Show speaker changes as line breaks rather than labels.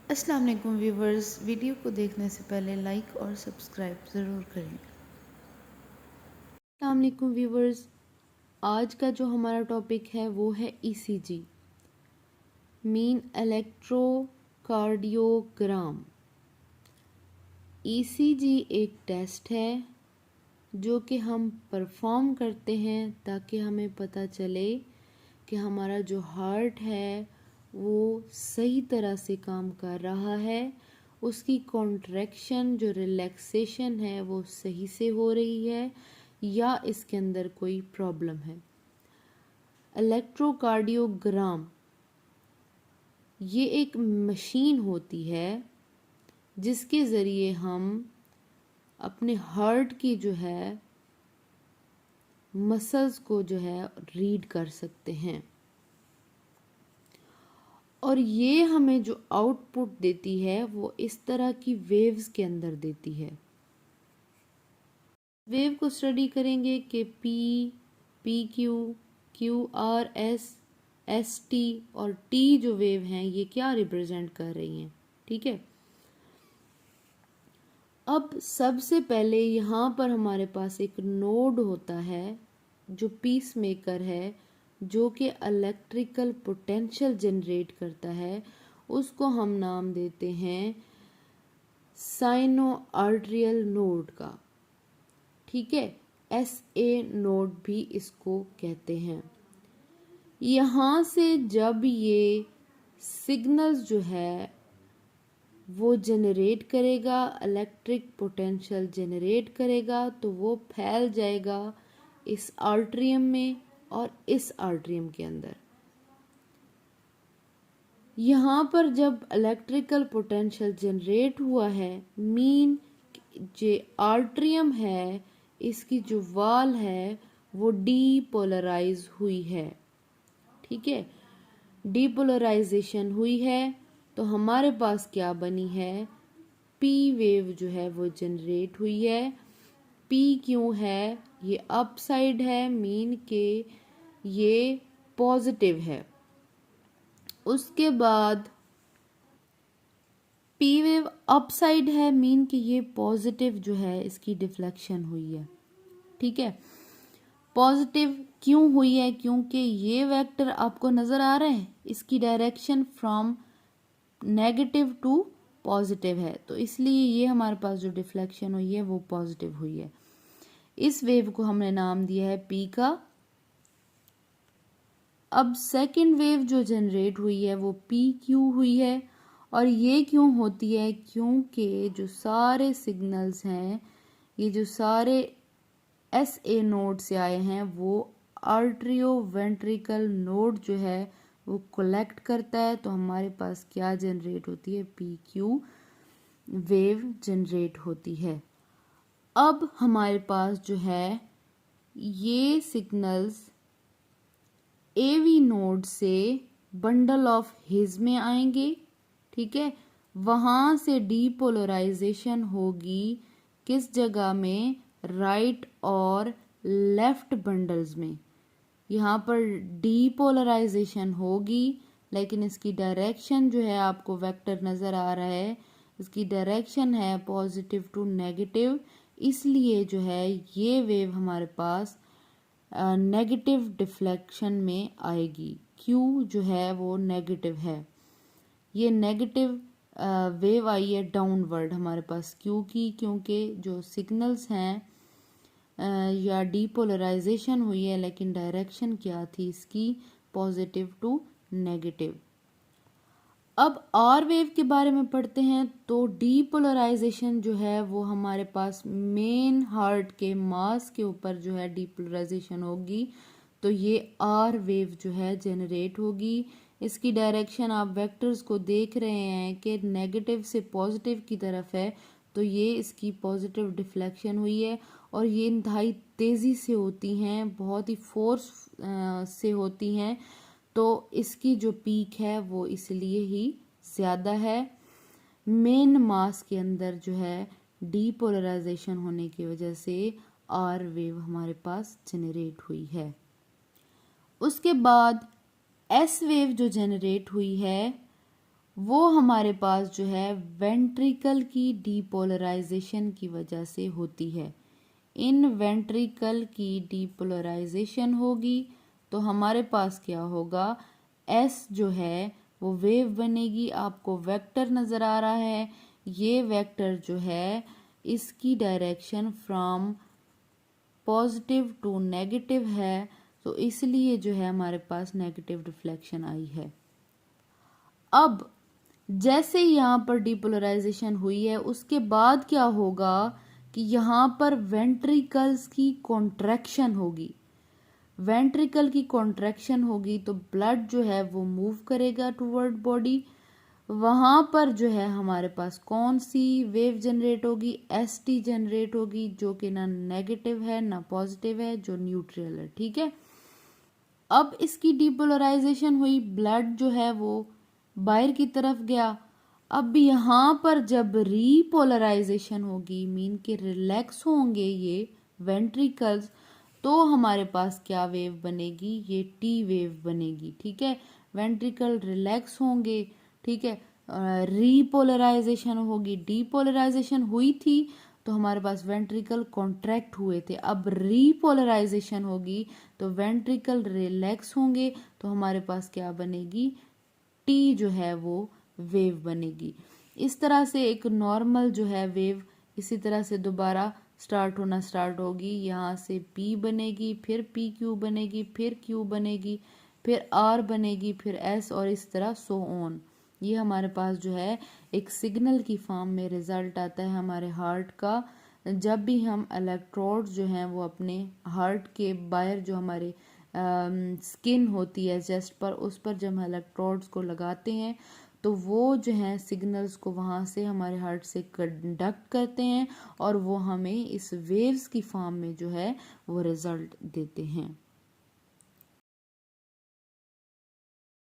अस्सलाम वालेकुम viewers, video को देखने से पहले लाइक और सब्सक्राइब ज़रूर करें। अस्सलाम वालेकुम व्यूवर्स, आज का जो हमारा टॉपिक है वो है ईसीजी, मीन इलेक्ट्रोकार्डियोग्राम। ईसीजी एक टेस्ट है जो कि हम परफॉर्म करते हैं ताकि हमें पता चले कि हमारा जो हार्ट है वो सही तरह से काम कर रहा है, उसकी कॉन्ट्रैक्शन जो रिलैक्सेशन है वो सही से हो रही है या इसके अंदर कोई प्रॉब्लम है। इलेक्ट्रोकार्डियोग्राम ये एक मशीन होती है जिसके ज़रिए हम अपने हार्ट की जो है मसल्स को जो है रीड कर सकते हैं और ये हमें जो आउटपुट देती है वो इस तरह की वेव्स के अंदर देती है। वेव को स्टडी करेंगे कि P Q R S T और टी जो वेव हैं ये क्या रिप्रेजेंट कर रही हैं। ठीक है, अब सबसे पहले यहाँ पर हमारे पास एक नोड होता है जो पीस मेकर है, जो कि इलेक्ट्रिकल पोटेंशियल जनरेट करता है। उसको हम नाम देते हैं साइनो आर्ट्रियल नोड का। ठीक है, SA नोड भी इसको कहते हैं। यहाँ से जब ये सिग्नल्स जो है वो जनरेट करेगा, इलेक्ट्रिक पोटेंशियल जनरेट करेगा, तो वो फैल जाएगा इस आर्ट्रियम में और इस आर्ट्रियम के अंदर। यहाँ पर जब इलेक्ट्रिकल पोटेंशियल जनरेट हुआ है, मीन जो आर्ट्रियम है इसकी जो वॉल है वो डीपोलराइज हुई है। ठीक है, डीपोलराइजेशन हुई है तो हमारे पास क्या बनी है, पी वेव जो है वो जनरेट हुई है। पी क्यों है, ये अप साइड है, मीन के ये पॉजिटिव है। उसके बाद पी वेव अप साइड है, मीन कि ये पॉजिटिव जो है इसकी डिफ्लेक्शन हुई है। ठीक है, पॉजिटिव क्यों हुई है, क्योंकि ये वेक्टर आपको नजर आ रहा है, इसकी direction from negative to positive है, तो इसलिए ये हमारे पास जो डिफ्लेक्शन हुई है वो पॉजिटिव हुई है। इस वेव को हमने नाम दिया है पी का। अब सेकेंड वेव जो जनरेट हुई है वो पी क्यू हुई है, और ये क्यों होती है, क्योंकि जो सारे सिग्नल्स हैं, ये जो सारे SA नोड से आए हैं, वो आर्ट्रियो वेंट्रिकल नोड जो है वो कलेक्ट करता है, तो हमारे पास क्या जनरेट होती है, पी क्यू वेव जनरेट होती है। अब हमारे पास जो है ये सिग्नल्स AV नोड से बंडल ऑफ हिज में आएंगे। ठीक है, वहां से डीपोलराइजेशन होगी किस जगह में, राइट और लेफ्ट बंडल्स में। यहाँ पर डीपोलराइजेशन होगी, लेकिन इसकी डायरेक्शन जो है आपको वेक्टर नज़र आ रहा है, इसकी डायरेक्शन है पॉजिटिव टू नेगेटिव, इसलिए जो है ये वेव हमारे पास नेगेटिव डिफ्लेक्शन में आएगी। क्यू जो है वो नेगेटिव है, ये नेगेटिव वेव आई है डाउनवर्ड हमारे पास क्यू की, क्योंकि जो सिग्नल्स हैं या डीपोलराइजेशन हुई है, लेकिन डायरेक्शन क्या थी इसकी, पॉजिटिव टू नेगेटिव। अब आर वेव के बारे में पढ़ते हैं, तो डीपोलराइजेशन जो है वो हमारे पास मेन हार्ट के मास के ऊपर जो है डीपोलराइजेशन होगी, तो ये आर वेव जो है जनरेट होगी। इसकी डायरेक्शन आप वेक्टर्स को देख रहे हैं कि नेगेटिव से पॉजिटिव की तरफ है, तो ये इसकी पॉजिटिव डिफ्लेक्शन हुई है, और ये इंतहाई तेज़ी से होती हैं, बहुत ही फोर्स से होती हैं, तो इसकी जो पीक है वो इसलिए ही ज़्यादा है। मेन मास के अंदर जो है डीपोलराइजेशन होने की वजह से आर वेव हमारे पास जनरेट हुई है। उसके बाद एस वेव जो जनरेट हुई है वो हमारे पास जो है वेंट्रिकल की डीपोलराइजेशन की वजह से होती है। इन वेंट्रिकल की डीपोलराइजेशन होगी तो हमारे पास क्या होगा, एस जो है वो वेव बनेगी। आपको वेक्टर नजर आ रहा है, ये वेक्टर जो है इसकी direction from positive to negative है, तो इसलिए जो है हमारे पास नेगेटिव रिफ्लेक्शन आई है। अब जैसे यहाँ पर डिपोलराइजेशन हुई है उसके बाद क्या होगा कि यहाँ पर वेंट्रिकल्स की कॉन्ट्रैक्शन होगी। वेंट्रिकल की कॉन्ट्रैक्शन होगी तो ब्लड जो है वो मूव करेगा टुवर्ड बॉडी। वहां पर जो है हमारे पास कौन सी वेव जनरेट होगी, एसटी जनरेट होगी, जो कि ना नेगेटिव है ना पॉजिटिव है, जो न्यूट्रल है। ठीक है, अब इसकी डिपोलराइजेशन हुई, ब्लड जो है वो बाहर की तरफ गया। अब यहाँ पर जब रीपोलराइजेशन होगी, मीन के रिलैक्स होंगे ये वेंट्रिकल्स, तो हमारे पास क्या वेव बनेगी, ये टी वेव बनेगी। ठीक है, वेंट्रिकल रिलैक्स होंगे। ठीक है, रीपोलराइजेशन होगी, डीपोलराइजेशन हुई थी तो हमारे पास वेंट्रिकल कॉन्ट्रैक्ट हुए थे। अब रीपोलराइजेशन होगी तो वेंट्रिकल रिलैक्स होंगे तो हमारे पास क्या बनेगी, टी जो है वो वेव बनेगी। इस तरह से एक नॉर्मल जो है वेव इसी तरह से दोबारा स्टार्ट होना स्टार्ट होगी। यहाँ से पी बनेगी, फिर पी क्यू बनेगी, फिर क्यू बनेगी, फिर आर बनेगी, फिर एस, और इस तरह सो ऑन। ये हमारे पास जो है एक सिग्नल की फॉर्म में रिजल्ट आता है हमारे हार्ट का। जब भी हम इलेक्ट्रोड जो हैं वो अपने हार्ट के बाहर जो हमारे स्किन होती है चेस्ट पर, उस पर जब हम इलेक्ट्रोड्स को लगाते हैं तो वो जो है सिग्नल्स को वहाँ से हमारे हार्ट से कंडक्ट करते हैं और वो हमें इस वेव्स की फॉर्म में जो है वो रिजल्ट देते हैं।